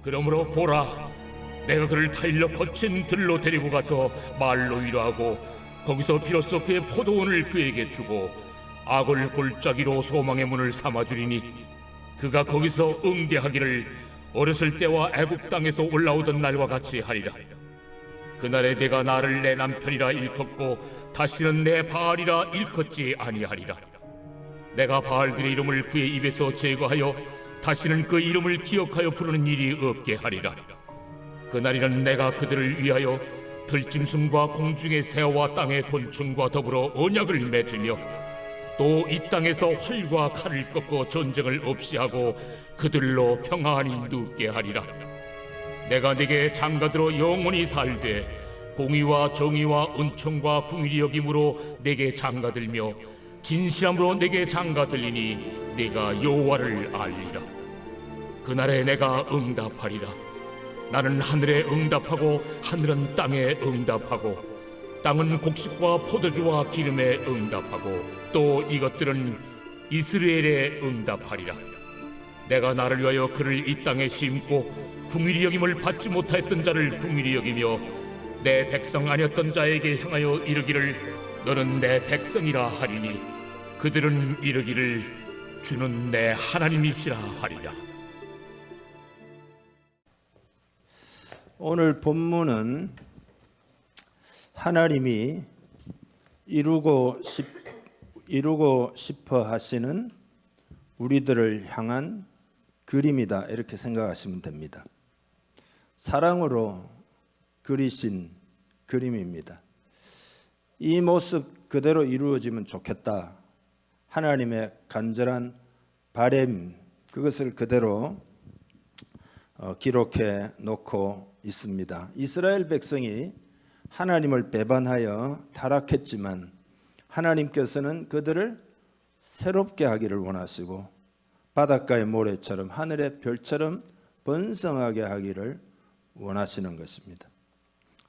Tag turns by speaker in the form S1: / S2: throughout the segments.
S1: 그러므로 보라, 내가 그를 타일러 거친 들로 데리고 가서 말로 위로하고 거기서 비로소 그의 포도원을 그에게 주고 악을 골짜기로 소망의 문을 삼아주리니 그가 거기서 응대하기를 어렸을 때와 애굽 땅에서 올라오던 날과 같이 하리라. 그날에 내가 나를 내 남편이라 일컫고 다시는 내 바알이라 일컫지 아니하리라. 내가 바알들의 이름을 그의 입에서 제거하여 다시는 그 이름을 기억하여 부르는 일이 없게 하리라. 그날에는 내가 그들을 위하여 들짐승과 공중의 새와 땅의 곤충과 더불어 언약을 맺으며 또 이 땅에서 활과 칼을 꺾어 전쟁을 없이 하고 그들로 평안히 눕게 하리라. 내가 네게 장가들어 영원히 살되 공의와 정의와 은총과 긍휼히 여김으로 네게 장가들며 진실함으로 네게 장가들리니 네가 여호와를 알리라. 그날에 내가 응답하리라. 나는 하늘에 응답하고 하늘은 땅에 응답하고 땅은 곡식과 포도주와 기름에 응답하고 또 이것들은 이스라엘에 응답하리라. 내가 나를 위하여 그를 이 땅에 심고 긍휼히 여김을 받지 못하였던 자를 긍휼히 여기며 내 백성 아니었던 자에게 향하여 이르기를 너는 내 백성이라 하리니 그들은 이르기를 주는 내 하나님이시라 하리라.
S2: 오늘 본문은 하나님이 이루고 싶어 하시는 우리들을 향한 그림이다, 이렇게 생각하시면 됩니다. 사랑으로 그리신 그림입니다. 이 모습 그대로 이루어지면 좋겠다, 하나님의 간절한 바람, 그것을 그대로 기록해 놓고 있습니다. 이스라엘 백성이 하나님을 배반하여 타락했지만 하나님께서는 그들을 새롭게 하기를 원하시고 바닷가의 모래처럼 하늘의 별처럼 번성하게 하기를 원하시는 것입니다.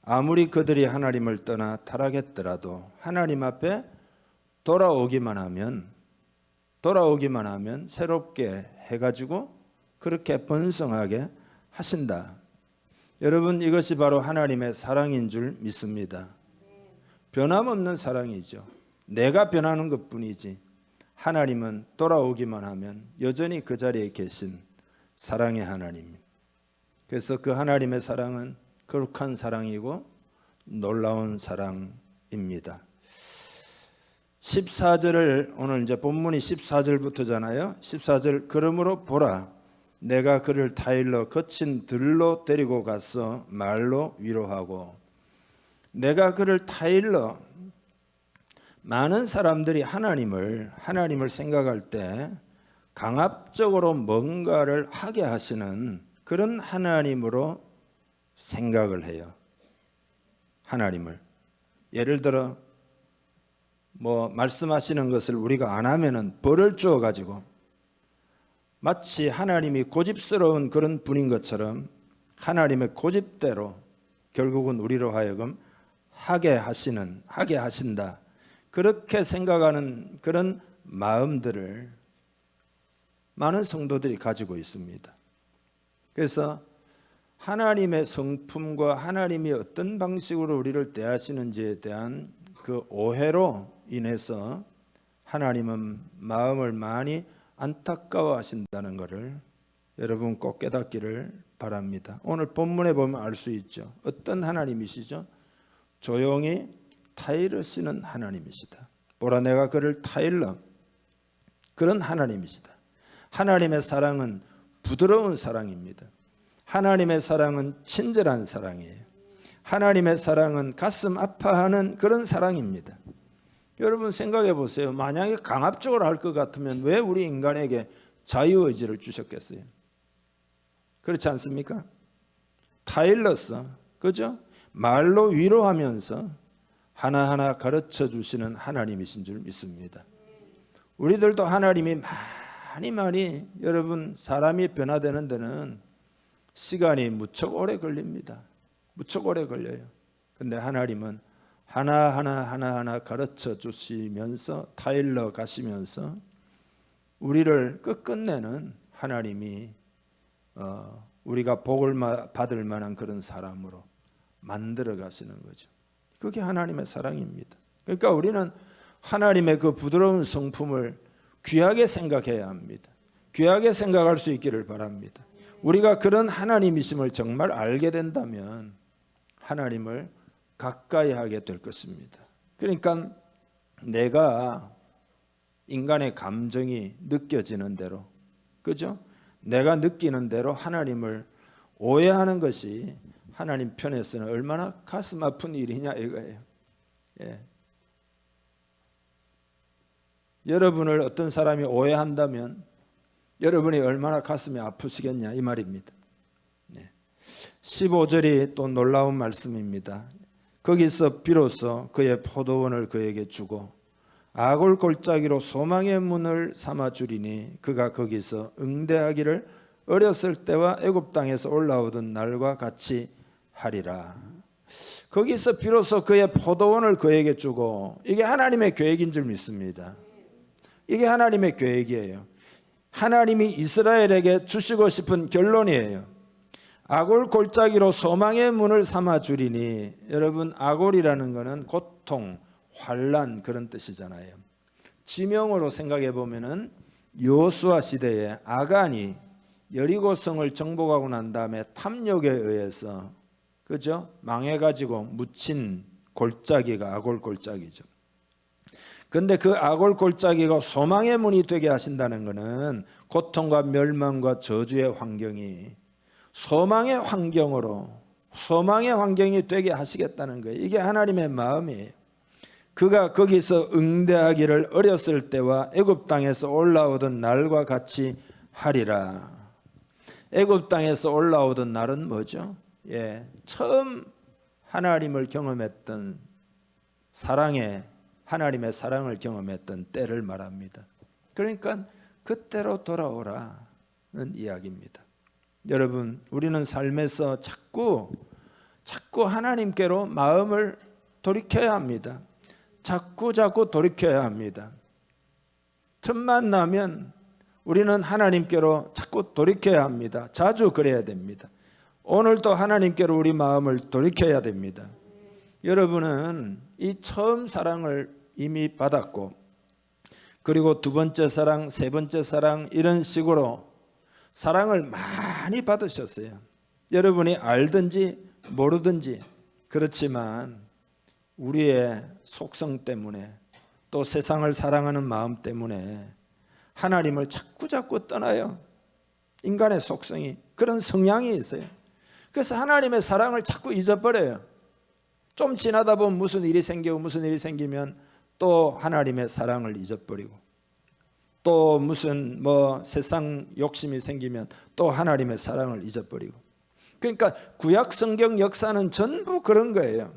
S2: 아무리 그들이 하나님을 떠나 타락했더라도 하나님 앞에 돌아오기만 하면 새롭게 해가지고 그렇게 번성하게 하신다. 여러분, 이것이 바로 하나님의 사랑인 줄 믿습니다. 변함없는 사랑이죠. 내가 변하는 것뿐이지 하나님은 돌아오기만 하면 여전히 그 자리에 계신 사랑의 하나님. 그래서 그 하나님의 사랑은 거룩한 사랑이고 놀라운 사랑입니다. 14절을 오늘 이제 본문이 14절부터잖아요. 14절, 그러므로 보라, 내가 그를 타일러 거친 들로 데리고 가서 말로 위로하고. 내가 그를 타일러, 많은 사람들이 하나님을 생각할 때 강압적으로 뭔가를 하게 하시는 그런 하나님으로 생각을 해요. 하나님을 예를 들어 말씀하시는 것을 우리가 안 하면은 벌을 주어 가지고 마치 하나님이 고집스러운 그런 분인 것처럼 하나님의 고집대로 결국은 우리로 하여금 하게 하신다, 그렇게 생각하는 그런 마음들을 많은 성도들이 가지고 있습니다. 그래서 하나님의 성품과 하나님이 어떤 방식으로 우리를 대하시는지에 대한 그 오해로 인해서 하나님은 마음을 많이 안타까워 하신다는 것을 여러분 꼭 깨닫기를 바랍니다. 오늘 본문에 보면 알 수 있죠. 어떤 하나님이시죠? 조용히 타이르시는 하나님이시다. 보라, 내가 그를 타일러, 그런 하나님이시다. 하나님의 사랑은 부드러운 사랑입니다. 하나님의 사랑은 친절한 사랑이에요. 하나님의 사랑은 가슴 아파하는 그런 사랑입니다. 여러분 생각해 보세요. 만약에 강압적으로 할 것 같으면 왜 우리 인간에게 자유의지를 주셨겠어요? 그렇지 않습니까? 타일러서, 그죠? 말로 위로하면서 하나하나 가르쳐 주시는 하나님이신 줄 믿습니다. 우리들도 하나님이 많이 여러분, 사람이 변화되는 데는 시간이 무척 오래 걸립니다. 무척 오래 걸려요. 근데 하나님은 하나하나 가르쳐 주시면서 타일러 가시면서 우리를 끝끝내는 하나님이 우리가 복을 받을 만한 그런 사람으로 만들어 가시는 거죠. 그게 하나님의 사랑입니다. 그러니까 우리는 하나님의 그 부드러운 성품을 귀하게 생각해야 합니다. 귀하게 생각할 수 있기를 바랍니다. 우리가 그런 하나님이심을 정말 알게 된다면 하나님을 가까이 하게 될 것입니다. 그러니까 내가 인간의 감정이 느껴지는 대로, 그죠? 내가 느끼는 대로 하나님을 오해하는 것이 하나님 편에서는 얼마나 가슴 아픈 일이냐 이거예요. 예. 여러분을 어떤 사람이 오해한다면 여러분이 얼마나 가슴이 아프시겠냐 이 말입니다. 15절이 또 놀라운 말씀입니다. 거기서 비로소 그의 포도원을 그에게 주고 아골 골짜기로 소망의 문을 삼아 주리니 그가 거기서 응대하기를 어렸을 때와 애굽 땅에서 올라오던 날과 같이 하리라. 거기서 비로소 그의 포도원을 그에게 주고, 이게 하나님의 계획인 줄 믿습니다. 이게 하나님의 계획이에요. 하나님이 이스라엘에게 주시고 싶은 결론이에요. 아골 골짜기로 소망의 문을 삼아 주리니, 여러분 아골이라는 것은 고통, 환난 그런 뜻이잖아요. 지명으로 생각해 보면은 여호수아 시대에 아간이 여리고성을 정복하고 난 다음에 탐욕에 의해서, 그죠? 망해가지고 묻힌 골짜기가 아골 골짜기죠. 근데 그 아골 골짜기가 소망의 문이 되게 하신다는 것은 고통과 멸망과 저주의 환경이 소망의 환경으로, 소망의 환경이 되게 하시겠다는 거예요. 이게 하나님의 마음이에요. 그가 거기서 응대하기를 어렸을 때와 애굽 땅에서 올라오던 날과 같이 하리라. 애굽 땅에서 올라오던 날은 뭐죠? 처음 하나님을 경험했던 하나님의 사랑을 경험했던 때를 말합니다. 그러니까 그때로 돌아오라는 이야기입니다. 여러분, 우리는 삶에서 자꾸 하나님께로 마음을 돌이켜야 합니다. 자꾸 돌이켜야 합니다. 틈만 나면 우리는 하나님께로 자꾸 돌이켜야 합니다. 자주 그래야 됩니다. 오늘도 하나님께로 우리 마음을 돌이켜야 됩니다. 여러분은 이 처음 사랑을 이미 받았고, 그리고 두 번째 사랑, 세 번째 사랑 이런 식으로 사랑을 많이 받으셨어요. 여러분이 알든지 모르든지. 그렇지만 우리의 속성 때문에, 또 세상을 사랑하는 마음 때문에 하나님을 자꾸 떠나요. 인간의 속성이 그런 성향이 있어요. 그래서 하나님의 사랑을 자꾸 잊어버려요. 좀 지나다 보면 무슨 일이 생기면 또 하나님의 사랑을 잊어버리고, 또 무슨 세상 욕심이 생기면 또 하나님의 사랑을 잊어버리고. 그러니까 구약 성경 역사는 전부 그런 거예요.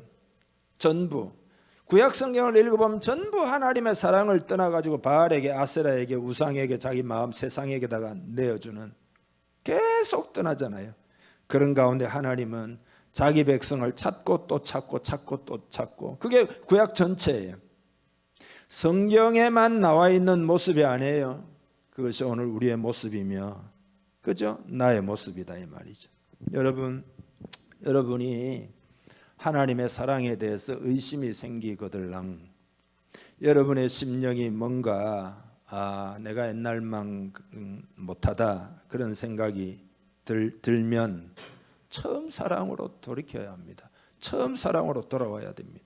S2: 전부. 구약 성경을 읽어보면 전부 하나님의 사랑을 떠나가지고 바알에게, 아세라에게, 우상에게, 자기 마음 세상에게다가 내어주는, 계속 떠나잖아요. 그런 가운데 하나님은 자기 백성을 찾고 또 찾고. 그게 구약 전체예요. 성경에만 나와 있는 모습이 아니에요. 그것이 오늘 우리의 모습이며, 그죠? 나의 모습이다 이 말이죠. 여러분이 하나님의 사랑에 대해서 의심이 생기거들랑, 여러분의 심령이 뭔가 내가 옛날만 못하다 그런 생각이 들면 처음 사랑으로 돌이켜야 합니다. 처음 사랑으로 돌아와야 됩니다.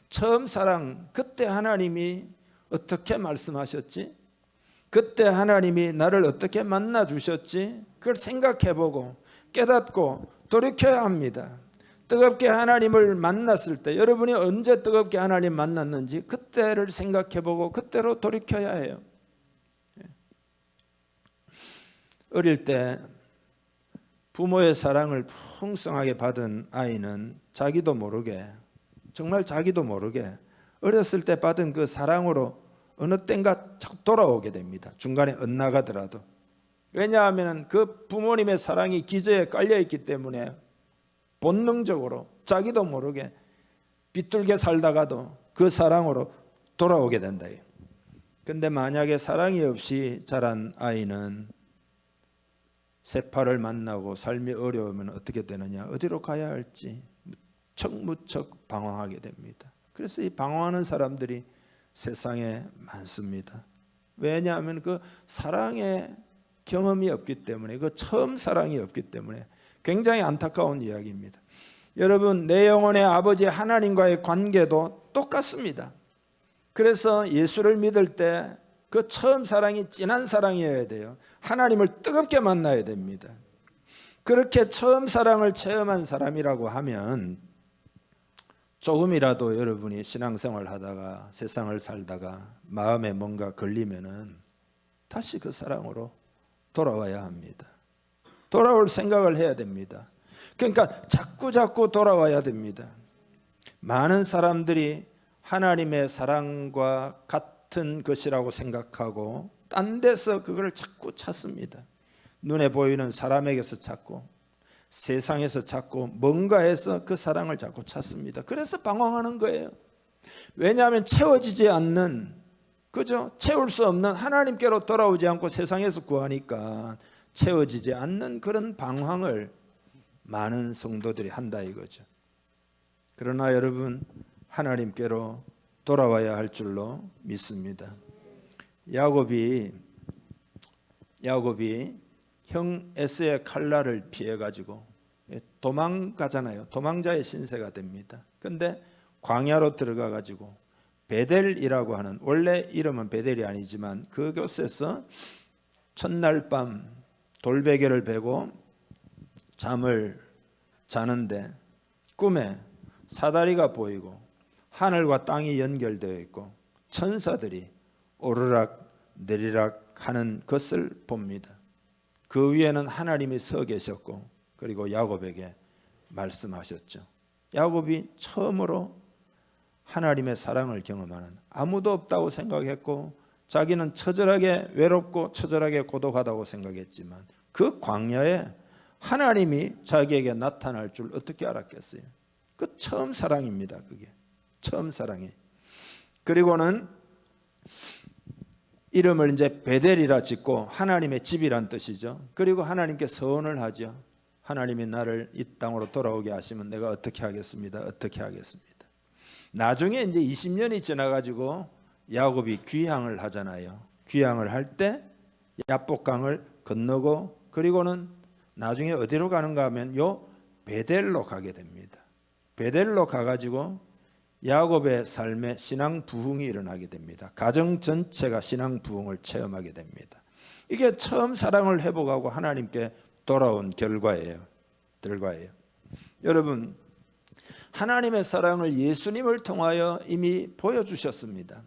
S2: 처음 사랑, 그때 하나님이 어떻게 말씀하셨지? 그때 하나님이 나를 어떻게 만나 주셨지? 그걸 생각해보고 깨닫고 돌이켜야 합니다. 뜨겁게 하나님을 만났을 때, 여러분이 언제 뜨겁게 하나님 만났는지 그때를 생각해보고 그때로 돌이켜야 해요. 어릴 때 부모의 사랑을 풍성하게 받은 아이는 자기도 모르게, 정말 자기도 모르게 어렸을 때 받은 그 사랑으로 어느 땐가 자꾸 돌아오게 됩니다. 중간에 엇나가더라도. 왜냐하면 그 부모님의 사랑이 기저에 깔려있기 때문에 본능적으로 자기도 모르게 비뚤게 살다가도 그 사랑으로 돌아오게 된다. 근데 만약에 사랑이 없이 자란 아이는 세파를 만나고 삶이 어려우면 어떻게 되느냐, 어디로 가야 할지 무척 방황하게 됩니다. 그래서 이 방황하는 사람들이 세상에 많습니다. 왜냐하면 그 사랑의 경험이 없기 때문에, 그 처음 사랑이 없기 때문에 굉장히 안타까운 이야기입니다. 여러분, 내 영혼의 아버지 하나님과의 관계도 똑같습니다. 그래서 예수를 믿을 때 그 처음 사랑이 진한 사랑이어야 돼요. 하나님을 뜨겁게 만나야 됩니다. 그렇게 처음 사랑을 체험한 사람이라고 하면 조금이라도 여러분이 신앙생활 하다가 세상을 살다가 마음에 뭔가 걸리면은 다시 그 사랑으로 돌아와야 합니다. 돌아올 생각을 해야 됩니다. 그러니까 자꾸 돌아와야 됩니다. 많은 사람들이 하나님의 사랑과 같은 것이라고 생각하고 딴 데서 그걸 자꾸 찾습니다. 눈에 보이는 사람에게서 찾고 세상에서 찾고 뭔가에서 그 사랑을 자꾸 찾습니다. 그래서 방황하는 거예요. 왜냐하면 채워지지 않는, 그죠? 채울 수 없는, 하나님께로 돌아오지 않고 세상에서 구하니까 채워지지 않는 그런 방황을 많은 성도들이 한다 이거죠. 그러나 여러분, 하나님께로 돌아와야 할 줄로 믿습니다. 야곱이 형 에서의 칼날을 피해 가지고 도망가잖아요. 도망자의 신세가 됩니다. 근데 광야로 들어가 가지고 베델이라고 하는, 원래 이름은 베델이 아니지만 그곳에서 첫날 밤 돌베개를 베고 잠을 자는데 꿈에 사다리가 보이고 하늘과 땅이 연결되어 있고 천사들이 오르락 내리락 하는 것을 봅니다. 그 위에는 하나님이 서 계셨고, 그리고 야곱에게 말씀하셨죠. 야곱이 처음으로 하나님의 사랑을 경험하는, 아무도 없다고 생각했고 자기는 처절하게 외롭고 처절하게 고독하다고 생각했지만 그 광야에 하나님이 자기에게 나타날 줄 어떻게 알았겠어요? 그 처음 사랑입니다. 그게 처음 사랑이. 그리고는 이름을 이제 베델이라 짓고 하나님의 집이란 뜻이죠. 그리고 하나님께 서원을 하죠. 하나님이 나를 이 땅으로 돌아오게 하시면 내가 어떻게 하겠습니다. 어떻게 하겠습니다. 나중에 이제 20년이 지나가지고 야곱이 귀향을 하잖아요. 귀향을 할 때 야복강을 건너고, 그리고는 나중에 어디로 가는가 하면 요 베델로 가게 됩니다. 베델로 가가지고 야곱의 삶에 신앙 부흥이 일어나게 됩니다. 가정 전체가 신앙 부흥을 체험하게 됩니다. 이게 처음 사랑을 회복하고 하나님께 돌아온 결과예요. 여러분, 하나님의 사랑을 예수님을 통하여 이미 보여주셨습니다.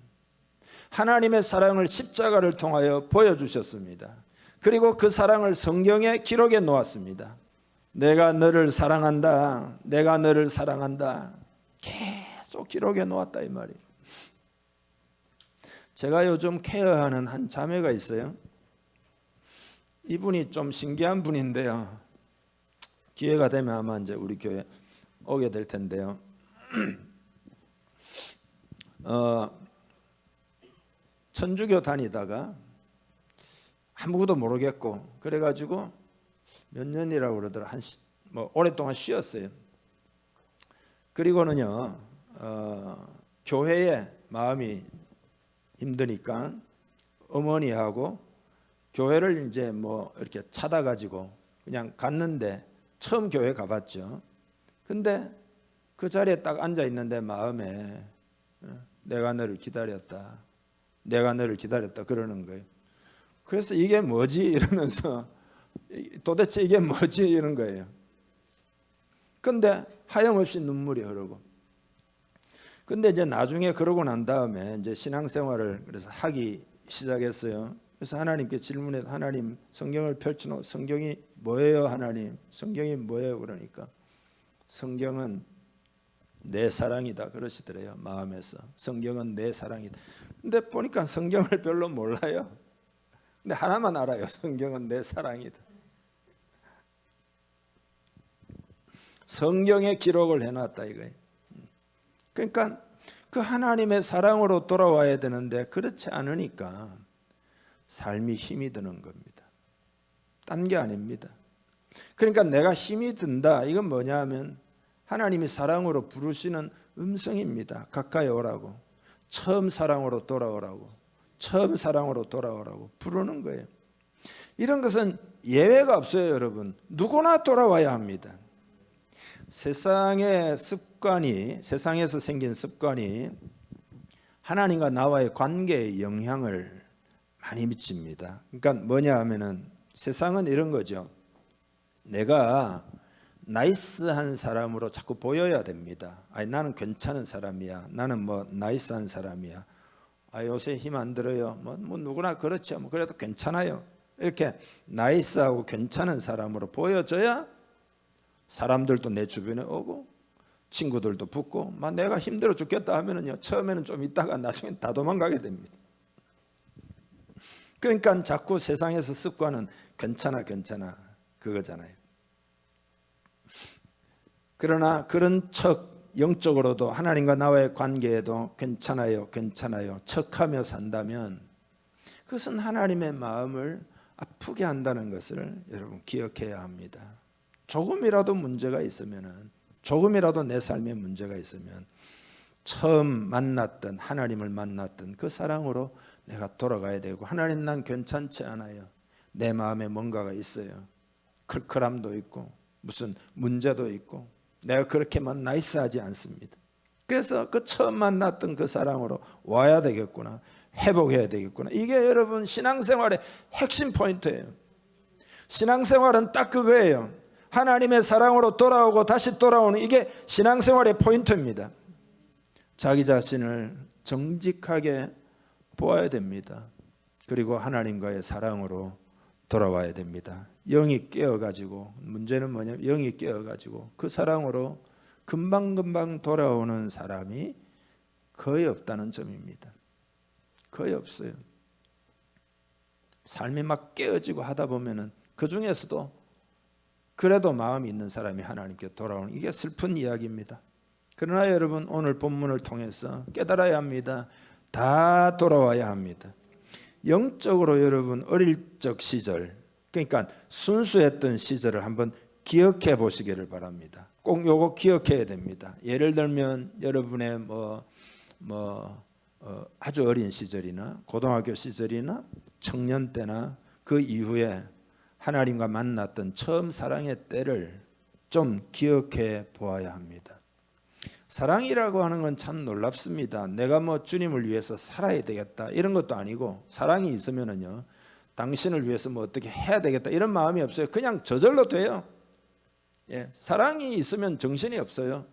S2: 하나님의 사랑을 십자가를 통하여 보여주셨습니다. 그리고 그 사랑을 성경에 기록해 놓았습니다. 내가 너를 사랑한다. 내가 너를 사랑한다. 계속 기록해 놓았다 이 말이에요. 제가 요즘 케어하는 한 자매가 있어요. 이분이 좀 신기한 분인데요. 기회가 되면 아마 이제 우리 교회 오게 될 텐데요. 천주교 다니다가 아무것도 모르겠고 그래가지고 몇 년이라고 그러더라. 오랫동안 쉬었어요. 그리고는요, 교회에 마음이 힘드니까 어머니하고 교회를 이제 이렇게 찾아가지고 그냥 갔는데, 처음 교회 가봤죠. 근데 그 자리에 딱 앉아 있는데 마음에 내가 너를 기다렸다. 내가 너를 기다렸다 그러는 거예요. 그래서 이게 뭐지? 이러면서 도대체 이게 뭐지? 이런 거예요. 근데 하염없이 눈물이 흐르고. 근데 이제 나중에 그러고 난 다음에 이제 신앙생활을 그래서 하기 시작했어요. 그래서 하나님께 질문해, 하나님 성경을 펼쳐놓고 성경이 뭐예요? 하나님 성경이 뭐예요? 그러니까 성경은 내 사랑이다 그러시더래요. 마음에서 성경은 내 사랑이다. 근데 보니까 성경을 별로 몰라요. 근데 하나만 알아요. 성경은 내 사랑이다. 성경에 기록을 해놨다 이거예요. 그러니까 그 하나님의 사랑으로 돌아와야 되는데 그렇지 않으니까 삶이 힘이 드는 겁니다. 딴 게 아닙니다. 그러니까 내가 힘이 든다. 이건 뭐냐 하면 하나님이 사랑으로 부르시는 음성입니다. 가까이 오라고. 처음 사랑으로 돌아오라고. 처음 사랑으로 돌아오라고 부르는 거예요. 이런 것은 예외가 없어요, 여러분. 누구나 돌아와야 합니다. 세상의 습관이, 세상에서 생긴 습관이 하나님과 나와의 관계에 영향을 많이 미칩니다. 그러니까 뭐냐 하면은 세상은 이런 거죠. 내가 나이스한 사람으로 자꾸 보여야 됩니다. 아니, 나는 괜찮은 사람이야. 나는 뭐 나이스한 사람이야. 아, 요새 힘 안 들어요. 뭐 누구나 그렇죠. 뭐 그래도 괜찮아요. 이렇게 나이스하고 괜찮은 사람으로 보여져야 사람들도 내 주변에 오고 친구들도 붙고 막 내가 힘들어 죽겠다 하면은요, 처음에는 좀 있다가 나중엔 다 도망가게 됩니다. 그러니까 자꾸 세상에서 습관은 괜찮아 그거잖아요. 그러나 그런 척 영적으로도 하나님과 나와의 관계에도 괜찮아요 척하며 산다면 그것은 하나님의 마음을 아프게 한다는 것을 여러분 기억해야 합니다. 조금이라도 문제가 있으면은, 조금이라도 내 삶에 문제가 있으면 처음 만났던 하나님을 만났던 그 사랑으로 내가 돌아가야 되고, 하나님 난 괜찮지 않아요. 내 마음에 뭔가가 있어요. 클클함도 있고 무슨 문제도 있고 내가 그렇게만 나이스하지 않습니다. 그래서 그 처음 만났던 그 사랑으로 와야 되겠구나, 회복해야 되겠구나. 이게 여러분 신앙생활의 핵심 포인트예요. 신앙생활은 딱 그거예요. 하나님의 사랑으로 돌아오고 다시 돌아오는, 이게 신앙생활의 포인트입니다. 자기 자신을 정직하게 보아야 됩니다. 그리고 하나님과의 사랑으로 돌아와야 됩니다. 영이 깨어가지고, 문제는 뭐냐면 영이 깨어가지고 그 사랑으로 금방금방 돌아오는 사람이 거의 없다는 점입니다. 거의 없어요. 삶이 막 깨어지고 하다 보면은 그 중에서도 그래도 마음이 있는 사람이 하나님께 돌아오는, 이게 슬픈 이야기입니다. 그러나 여러분 오늘 본문을 통해서 깨달아야 합니다. 다 돌아와야 합니다. 영적으로 여러분 어릴 적 시절, 그러니까 순수했던 시절을 한번 기억해 보시기를 바랍니다. 꼭 요거 기억해야 됩니다. 예를 들면 여러분의 아주 어린 시절이나 고등학교 시절이나 청년 때나 그 이후에 하나님과 만났던 처음 사랑의 때를 좀 기억해 보아야 합니다. 사랑이라고 하는 건 참 놀랍습니다. 내가 뭐 주님을 위해서 살아야 되겠다 이런 것도 아니고, 사랑이 있으면은요, 당신을 위해서 뭐 어떻게 해야 되겠다 이런 마음이 없어요. 그냥 저절로 돼요. 예, 사랑이 있으면 정신이 없어요.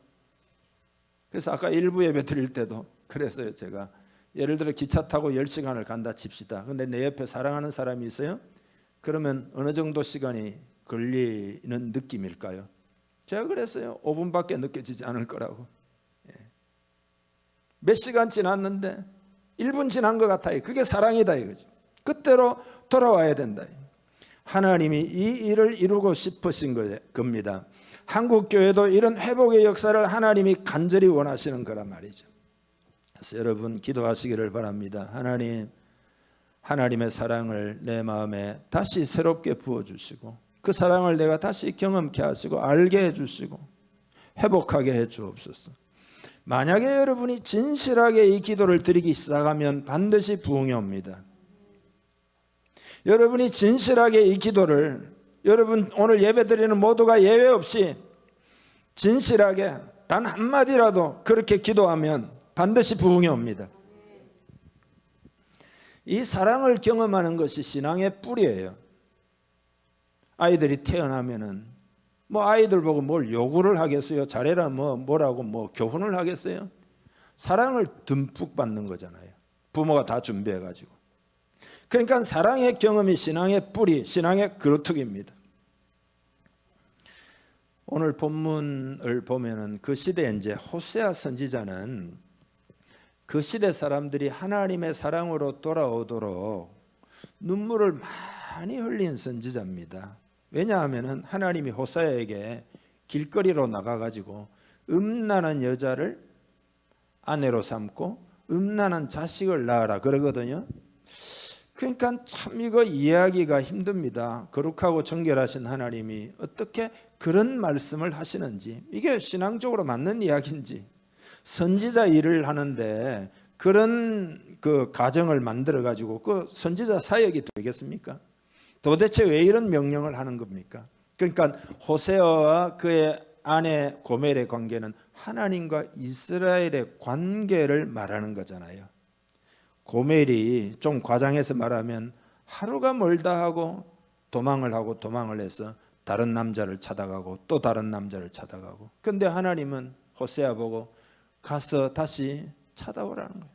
S2: 그래서 아까 일부 예배 드릴 때도 그랬어요. 제가 예를 들어 기차 타고 10시간을 간다 칩시다. 근데 내 옆에 사랑하는 사람이 있어요. 그러면 어느 정도 시간이 걸리는 느낌일까요? 제가 그랬어요. 5분밖에 느껴지지 않을 거라고. 몇 시간 지났는데 1분 지난 것 같아요. 그게 사랑이다 이거죠. 그때로 돌아와야 된다. 하나님이 이 일을 이루고 싶으신 겁니다. 한국 교회도 이런 회복의 역사를 하나님이 간절히 원하시는 거란 말이죠. 그래서 여러분 기도하시기를 바랍니다. 하나님의 사랑을 내 마음에 다시 새롭게 부어주시고, 그 사랑을 내가 다시 경험케 하시고 알게 해주시고 회복하게 해주옵소서. 만약에 여러분이 진실하게 이 기도를 드리기 시작하면 반드시 부흥이 옵니다. 여러분이 진실하게 이 기도를, 여러분 오늘 예배드리는 모두가 예외 없이 진실하게 단 한마디라도 그렇게 기도하면 반드시 부흥이 옵니다. 이 사랑을 경험하는 것이 신앙의 뿌리예요. 아이들이 태어나면은 뭐 아이들 보고 뭘 요구를 하겠어요? 잘해라 뭐라고 교훈을 하겠어요? 사랑을 듬뿍 받는 거잖아요. 부모가 다 준비해 가지고. 그러니까 사랑의 경험이 신앙의 뿌리, 신앙의 그루터기입니다. 오늘 본문을 보면은 그 시대에 이제 호세아 선지자는 그 시대 사람들이 하나님의 사랑으로 돌아오도록 눈물을 많이 흘린 선지자입니다. 왜냐하면 하나님이 호세아에게 길거리로 나가가지고 음란한 여자를 아내로 삼고 음란한 자식을 낳으라 그러거든요. 그러니까 참 이거 이해하기가 힘듭니다. 거룩하고 정결하신 하나님이 어떻게 그런 말씀을 하시는지, 이게 신앙적으로 맞는 이야기인지, 선지자 일을 하는데 그런 그 가정을 만들어 가지고 그 선지자 사역이 되겠습니까? 도대체 왜 이런 명령을 하는 겁니까? 그러니까 호세아와 그의 아내 고멜의 관계는 하나님과 이스라엘의 관계를 말하는 거잖아요. 고멜이 좀 과장해서 말하면 하루가 멀다 하고 도망을 해서 다른 남자를 찾아가고 또 다른 남자를 찾아가고, 근데 하나님은 호세아 보고 가서 다시 찾아오라는 거예요.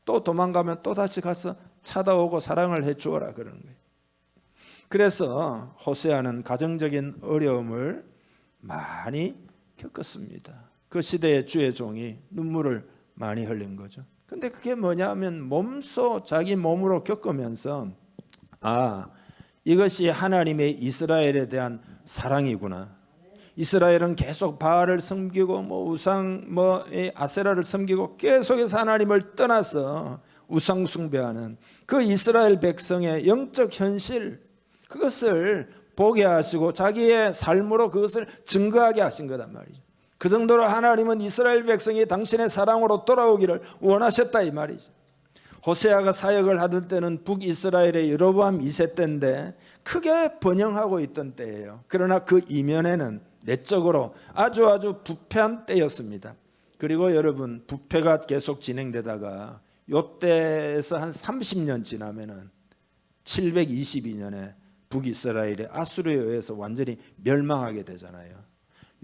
S2: 또 도망가면 또 다시 가서 찾아오고 사랑을 해 주어라 그러는 거예요. 그래서 호세아는 가정적인 어려움을 많이 겪었습니다. 그 시대의 주의 종이 눈물을 많이 흘린 거죠. 근데 그게 뭐냐면 자기 몸으로 겪으면서 이것이 하나님의 이스라엘에 대한 사랑이구나. 이스라엘은 계속 바알을 섬기고 우상 아세라를 섬기고 계속해서 하나님을 떠나서 우상 숭배하는 그 이스라엘 백성의 영적 현실, 그것을 보게 하시고 자기의 삶으로 그것을 증거하게 하신 거단 말이죠. 그 정도로 하나님은 이스라엘 백성이 당신의 사랑으로 돌아오기를 원하셨다 이 말이죠. 호세아가 사역을 하던 때는 북이스라엘의 여로보암 2세 때인데 크게 번영하고 있던 때예요. 그러나 그 이면에는 내적으로 아주 부패한 때였습니다. 그리고 여러분, 부패가 계속 진행되다가 요때에서 한 30년 지나면은 722년에 북이스라엘이 아수르에 의해서 완전히 멸망하게 되잖아요.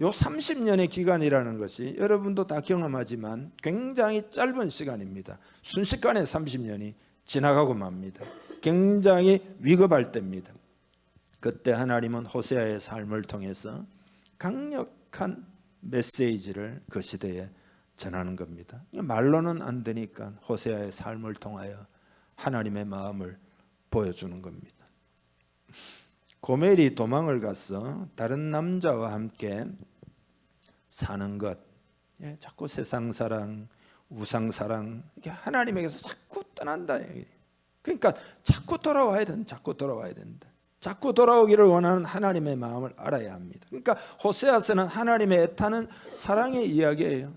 S2: 요 30년의 기간이라는 것이 여러분도 다 경험하지만 굉장히 짧은 시간입니다. 순식간에 30년이 지나가고 맙니다. 굉장히 위급할 때입니다. 그때 하나님은 호세아의 삶을 통해서 강력한 메시지를 그 시대에 전하는 겁니다. 말로는 안 되니까 호세아의 삶을 통하여 하나님의 마음을 보여주는 겁니다. 고멜이 도망을 가서 다른 남자와 함께 사는 것, 자꾸 세상 사랑, 우상 사랑, 이게 하나님에게서 자꾸 떠난다. 그러니까 자꾸 돌아와야 된다. 자꾸 돌아오기를 원하는 하나님의 마음을 알아야 합니다. 그러니까 호세아서는 하나님의 애타는 사랑의 이야기예요.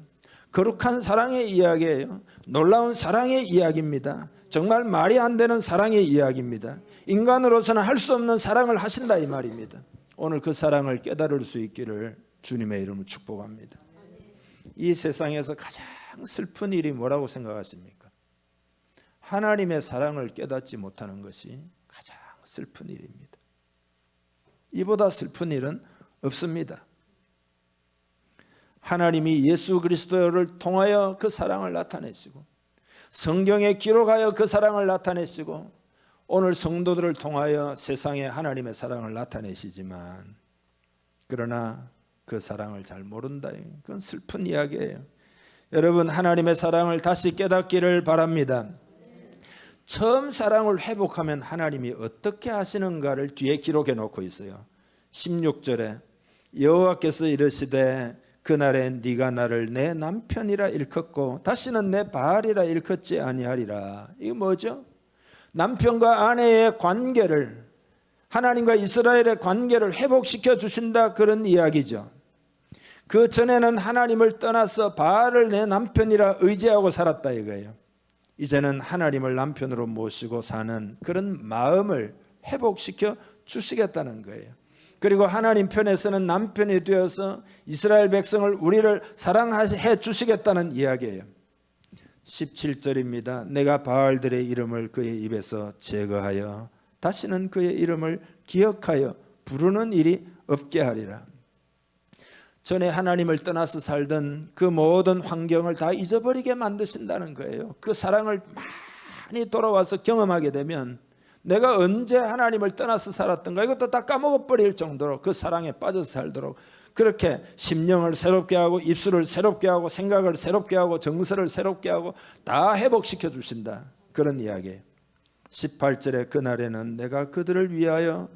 S2: 거룩한 사랑의 이야기예요. 놀라운 사랑의 이야기입니다. 정말 말이 안 되는 사랑의 이야기입니다. 인간으로서는 할 수 없는 사랑을 하신다 이 말입니다. 오늘 그 사랑을 깨달을 수 있기를 주님의 이름으로 축복합니다. 이 세상에서 가장 슬픈 일이 뭐라고 생각하십니까? 하나님의 사랑을 깨닫지 못하는 것이 가장 슬픈 일입니다. 이보다 슬픈 일은 없습니다. 하나님이 예수 그리스도를 통하여 그 사랑을 나타내시고 성경에 기록하여 그 사랑을 나타내시고 오늘 성도들을 통하여 세상에 하나님의 사랑을 나타내시지만 그러나 그 사랑을 잘 모른다. 그건 슬픈 이야기예요. 여러분, 하나님의 사랑을 다시 깨닫기를 바랍니다. 처음 사랑을 회복하면 하나님이 어떻게 하시는가를 뒤에 기록해 놓고 있어요. 16절에 여호와께서 이르시되 그날에 네가 나를 내 남편이라 일컫고 다시는 내 바알이라 일컫지 아니하리라. 이게 뭐죠? 남편과 아내의 관계를, 하나님과 이스라엘의 관계를 회복시켜 주신다, 그런 이야기죠. 그 전에는 하나님을 떠나서 바알을 내 남편이라 의지하고 살았다 이거예요. 이제는 하나님을 남편으로 모시고 사는 그런 마음을 회복시켜 주시겠다는 거예요. 그리고 하나님 편에서는 남편이 되어서 이스라엘 백성을, 우리를 사랑해 주시겠다는 이야기예요. 17절입니다. 내가 바알들의 이름을 그의 입에서 제거하여 다시는 그의 이름을 기억하여 부르는 일이 없게 하리라. 전에 하나님을 떠나서 살던 그 모든 환경을 다 잊어버리게 만드신다는 거예요. 그 사랑을 많이 돌아와서 경험하게 되면 내가 언제 하나님을 떠나서 살았던가 이것도 다 까먹어버릴 정도로 그 사랑에 빠져서 살도록 그렇게 심령을 새롭게 하고 입술을 새롭게 하고 생각을 새롭게 하고 정서를 새롭게 하고 다 회복시켜 주신다, 그런 이야기예요. 18절에 그날에는 내가 그들을 위하여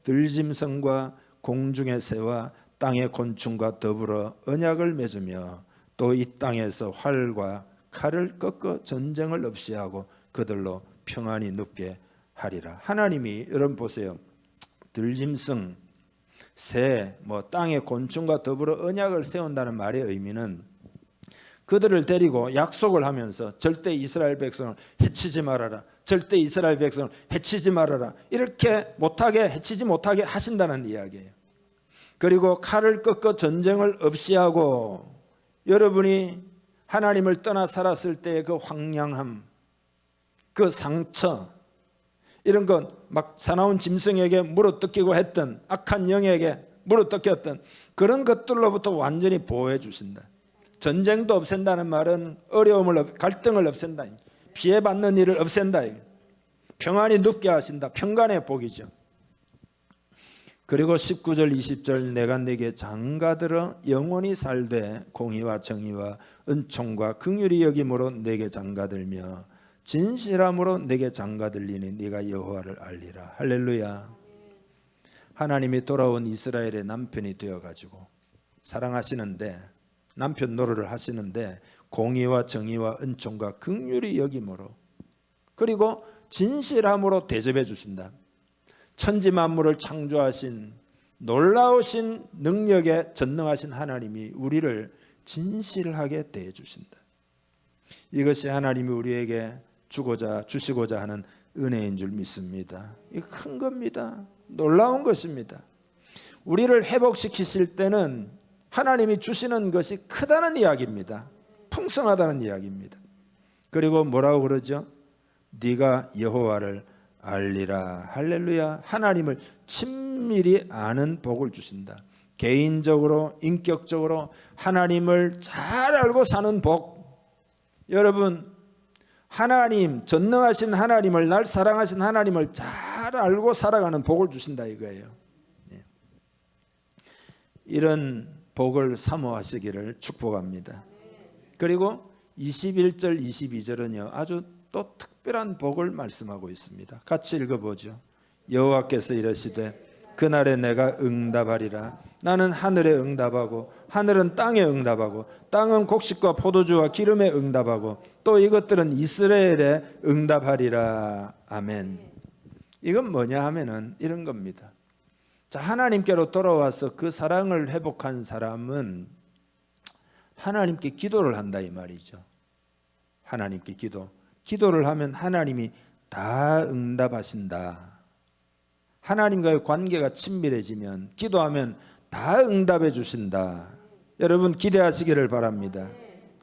S2: 들짐승과 공중의 새와 땅의 곤충과 더불어 언약을 맺으며 또 이 땅에서 활과 칼을 꺾어 전쟁을 없이 하고 그들로 평안히 눕게 하리라. 하나님이 여러분 보세요. 들짐승, 새, 땅의 곤충과 더불어 언약을 세운다는 말의 의미는 그들을 데리고 약속을 하면서 절대 이스라엘 백성을 해치지 말아라. 절대 이스라엘 백성을 해치지 말아라. 이렇게 못하게 해치지 못하게 하신다는 이야기예요. 그리고 칼을 꺾어 전쟁을 없이 하고 여러분이 하나님을 떠나 살았을 때의 그 황량함, 그 상처 이런 건 막 사나운 짐승에게 물어뜯기고 했던 악한 영에게 물어뜯겼던 그런 것들로부터 완전히 보호해 주신다. 전쟁도 없앤다는 말은 어려움을 갈등을 없앤다. 피해받는 일을 없앤다. 평안히 눕게 하신다. 평간의 복이죠. 그리고 19절 20절 내가 네게 장가들어 영원히 살되 공의와 정의와 은총과 긍휼히 여김으로 네게 장가들며 진실함으로 네게 장가들리니 네가 여호와를 알리라. 할렐루야. 하나님이 돌아온 이스라엘의 남편이 되어가지고 사랑하시는데 남편 노릇을 하시는데 공의와 정의와 은총과 긍휼히 여김으로 그리고 진실함으로 대접해 주신다. 천지 만물을 창조하신 놀라우신 능력에 전능하신 하나님이 우리를 진실하게 대해 주신다. 이것이 하나님이 우리에게 주시고자 하는 은혜인 줄 믿습니다. 이거 큰 겁니다. 놀라운 것입니다. 우리를 회복시키실 때는 하나님이 주시는 것이 크다는 이야기입니다. 풍성하다는 이야기입니다. 그리고 뭐라고 그러죠? 네가 여호와를 알리라. 할렐루야. 하나님을 친밀히 아는 복을 주신다. 개인적으로 인격적으로 하나님을 잘 알고 사는 복. 여러분 하나님 전능하신 하나님을 날 사랑하신 하나님을 잘 알고 살아가는 복을 주신다 이거예요. 이런 복을 사모하시기를 축복합니다. 그리고 21절 22절은요 아주 또 특별한 복을 말씀하고 있습니다. 같이 읽어보죠. 여호와께서 이르시되 그날에 내가 응답하리라. 나는 하늘에 응답하고 하늘은 땅에 응답하고 땅은 곡식과 포도주와 기름에 응답하고 또 이것들은 이스라엘에 응답하리라. 아멘. 이건 뭐냐 하면은 이런 겁니다. 자, 하나님께로 돌아와서 그 사랑을 회복한 사람은 하나님께 기도를 한다 이 말이죠. 하나님께 기도를 하면 하나님이 다 응답하신다. 하나님과의 관계가 친밀해지면 기도하면 다 응답해 주신다. 여러분 기대하시기를 바랍니다.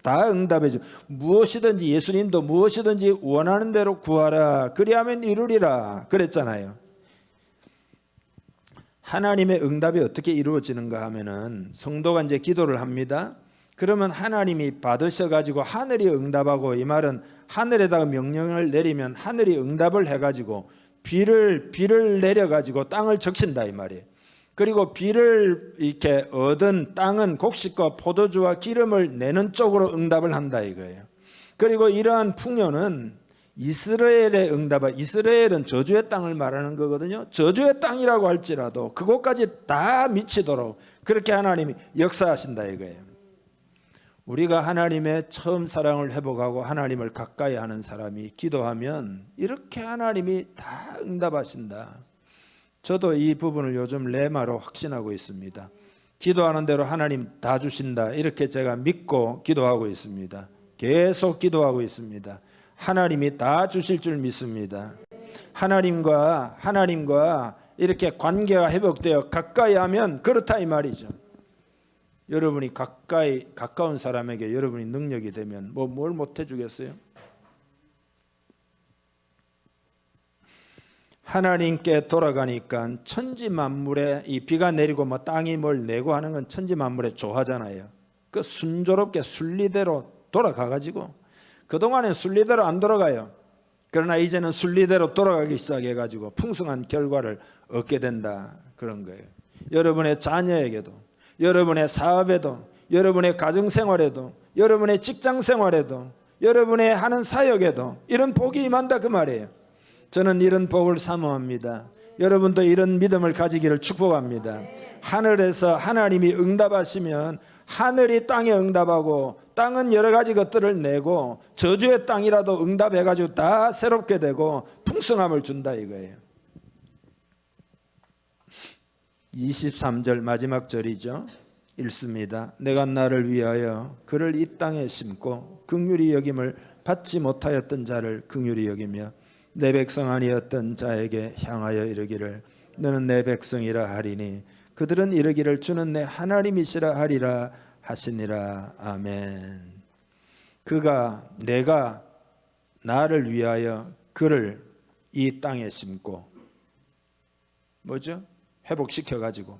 S2: 다 응답해 주. 무엇이든지 예수님도 무엇이든지 원하는 대로 구하라. 그리하면 이루리라. 그랬잖아요. 하나님의 응답이 어떻게 이루어지는가 하면은 성도가 이제 기도를 합니다. 그러면 하나님이 받으셔 가지고 하늘이 응답하고 이 말은 하늘에다가 명령을 내리면 하늘이 응답을 해 가지고 비를 내려 가지고 땅을 적신다 이 말이에요. 그리고 비를 이렇게 얻은 땅은 곡식과 포도주와 기름을 내는 쪽으로 응답을 한다 이거예요. 그리고 이러한 풍요는 이스라엘의 응답은 이스라엘은 저주의 땅을 말하는 거거든요. 저주의 땅이라고 할지라도 그곳까지 다 미치도록 그렇게 하나님이 역사하신다 이거예요. 우리가 하나님의 처음 사랑을 회복하고 하나님을 가까이 하는 사람이 기도하면 이렇게 하나님이 다 응답하신다. 저도 이 부분을 요즘 레마로 확신하고 있습니다. 기도하는 대로 하나님 다 주신다. 이렇게 제가 믿고 기도하고 있습니다. 계속 기도하고 있습니다. 하나님이 다 주실 줄 믿습니다. 하나님과 이렇게 관계가 회복되어 가까이 하면 그렇다 이 말이죠. 여러분이 가까운 사람에게 여러분이 능력이 되면 뭘 못 해주겠어요? 하나님께 돌아가니까 천지 만물에 이 비가 내리고 땅이 뭘 내고 하는 건 천지 만물에 좋아하잖아요. 그 순조롭게 순리대로 돌아가가지고 그동안엔 순리대로 안 돌아가요. 그러나 이제는 순리대로 돌아가기 시작해가지고 풍성한 결과를 얻게 된다 그런 거예요. 여러분의 자녀에게도 여러분의 사업에도 여러분의 가정생활에도 여러분의 직장생활에도 여러분의 하는 사역에도 이런 복이 임한다 그 말이에요. 저는 이런 복을 사모합니다. 여러분도 이런 믿음을 가지기를 축복합니다. 하늘에서 하나님이 응답하시면 하늘이 땅에 응답하고 땅은 여러 가지 것들을 내고 저주의 땅이라도 응답해가지고 다 새롭게 되고 풍성함을 준다 이거예요. 23절 마지막 절이죠. 읽습니다. 내가 나를 위하여 그를 이 땅에 심고 긍휼히 여김을 받지 못하였던 자를 긍휼히 여기며 내 백성 아니었던 자에게 향하여 이르기를 너는 내 백성이라 하리니 그들은 이르기를 주는 내 하나님이시라 하리라 하시니라. 아멘. 내가 나를 위하여 그를 이 땅에 심고 뭐죠? 회복시켜가지고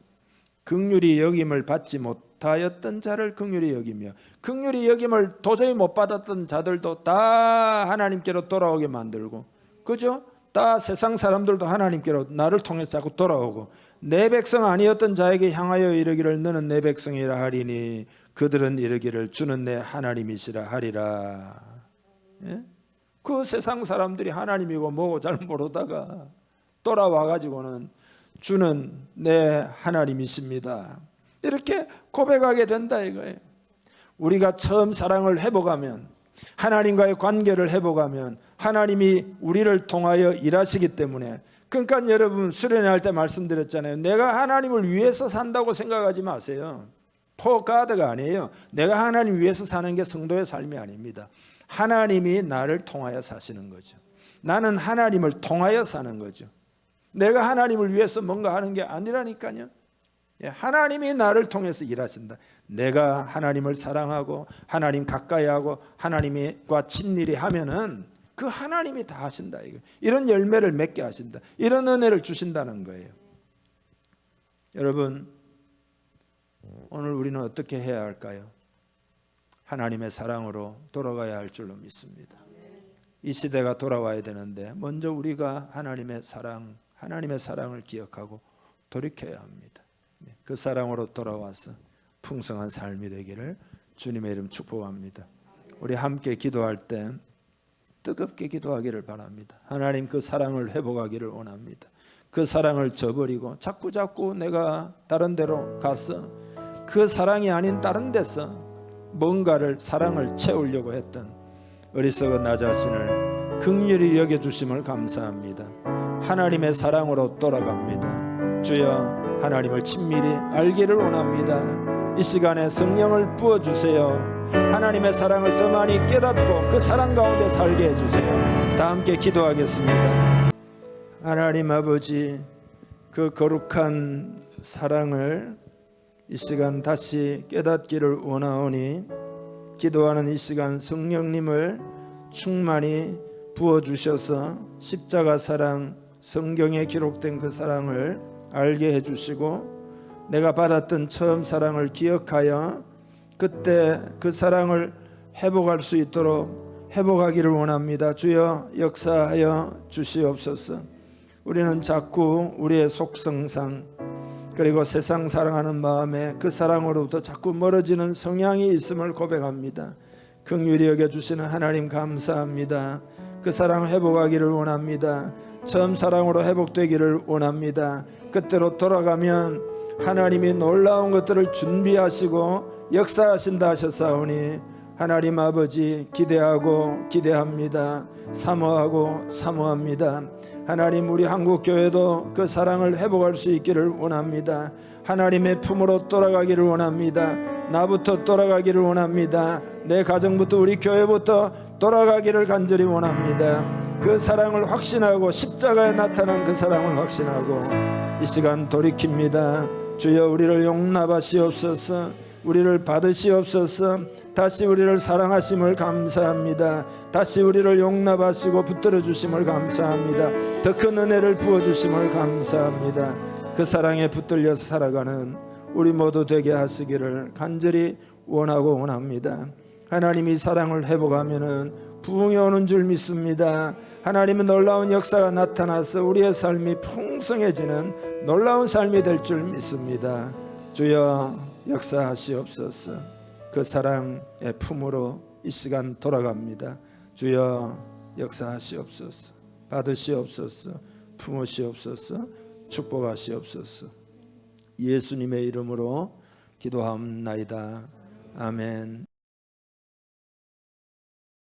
S2: 긍휼히 여김을 받지 못하였던 자를 긍휼히 여기며 긍휼히 여김을 도저히 못 받았던 자들도 다 하나님께로 돌아오게 만들고 그죠? 다 세상 사람들도 하나님께로 나를 통해서 자꾸 돌아오고 내 백성 아니었던 자에게 향하여 이르기를 너는 내 백성이라 하리니 그들은 이르기를 주는 내 하나님이시라 하리라. 예? 그 세상 사람들이 하나님이고 뭐고 잘 모르다가 돌아와가지고는 주는 내 하나님이십니다 이렇게 고백하게 된다 이거예요. 우리가 처음 사랑을 회복하면 하나님과의 관계를 회복하면 하나님이 우리를 통하여 일하시기 때문에 그러니까 여러분 수련회 할 때 말씀드렸잖아요. 내가 하나님을 위해서 산다고 생각하지 마세요. For God가 아니에요. 내가 하나님 위해서 사는 게 성도의 삶이 아닙니다. 하나님이 나를 통하여 사시는 거죠. 나는 하나님을 통하여 사는 거죠. 내가 하나님을 위해서 뭔가 하는 게 아니라니까요. 하나님이 나를 통해서 일하신다. 내가 하나님을 사랑하고 하나님 가까이 하고 하나님과 친밀히 하면은 그 하나님이 다 하신다. 이런 열매를 맺게 하신다. 이런 은혜를 주신다는 거예요. 여러분, 오늘 우리는 어떻게 해야 할까요? 하나님의 사랑으로 돌아가야 할 줄로 믿습니다. 이 시대가 돌아와야 되는데 먼저 우리가 하나님의 사랑을 기억하고 돌이켜야 합니다. 그 사랑으로 돌아와서 풍성한 삶이 되기를 주님의 이름 축복합니다. 우리 함께 기도할 때 뜨겁게 기도하기를 바랍니다. 하나님 그 사랑을 회복하기를 원합니다. 그 사랑을 저버리고 자꾸 내가 다른 데로 가서 그 사랑이 아닌 다른 데서 뭔가를 사랑을 채우려고 했던 어리석은 나 자신을 긍휼히 여겨주심을 감사합니다. 하나님의 사랑으로 돌아갑니다. 주여 하나님을 친밀히 알기를 원합니다. 이 시간에 성령을 부어주세요. 하나님의 사랑을 더 많이 깨닫고 그 사랑 가운데 살게 해주세요. 다 함께 기도하겠습니다. 하나님 아버지, 그 거룩한 사랑을 이 시간 다시 깨닫기를 원하오니 기도하는 이 시간 성령님을 충만히 부어주셔서 십자가 사랑, 성경에 기록된 그 사랑을 알게 해주시고 내가 받았던 처음 사랑을 기억하여 그때 그 사랑을 회복할 수 있도록 회복하기를 원합니다. 주여 역사하여 주시옵소서. 우리는 자꾸 우리의 속성상 그리고 세상 사랑하는 마음에 그 사랑으로부터 자꾸 멀어지는 성향이 있음을 고백합니다. 긍휼히 여겨주시는 하나님 감사합니다. 그 사랑 회복하기를 원합니다. 처음 사랑으로 회복되기를 원합니다. 그때로 돌아가면 하나님이 놀라운 것들을 준비하시고 역사하신다 하셨사오니 하나님 아버지 기대하고 기대합니다. 사모하고 사모합니다. 하나님 우리 한국교회도 그 사랑을 회복할 수 있기를 원합니다. 하나님의 품으로 돌아가기를 원합니다. 나부터 돌아가기를 원합니다. 내 가정부터 우리 교회부터 돌아가기를 간절히 원합니다. 그 사랑을 확신하고 십자가에 나타난 그 사랑을 확신하고 이 시간 돌이킵니다. 주여 우리를 용납하시옵소서. 우리를 받으시옵소서. 다시 우리를 사랑하심을 감사합니다. 다시 우리를 용납하시고 붙들어 주심을 감사합니다. 더 큰 은혜를 부어주심을 감사합니다. 그 사랑에 붙들려서 살아가는 우리 모두 되게 하시기를 간절히 원하고 원합니다. 하나님이 사랑을 회복하면은 부흥이 오는 줄 믿습니다. 하나님의 놀라운 역사가 나타나서 우리의 삶이 풍성해지는 놀라운 삶이 될 줄 믿습니다. 주여 역사하시옵소서. 그 사랑의 품으로 이 시간 돌아갑니다. 주여 역사하시옵소서. 받으시옵소서. 품으시옵소서. 축복하시옵소서. 예수님의 이름으로 기도하옵나이다. 아멘.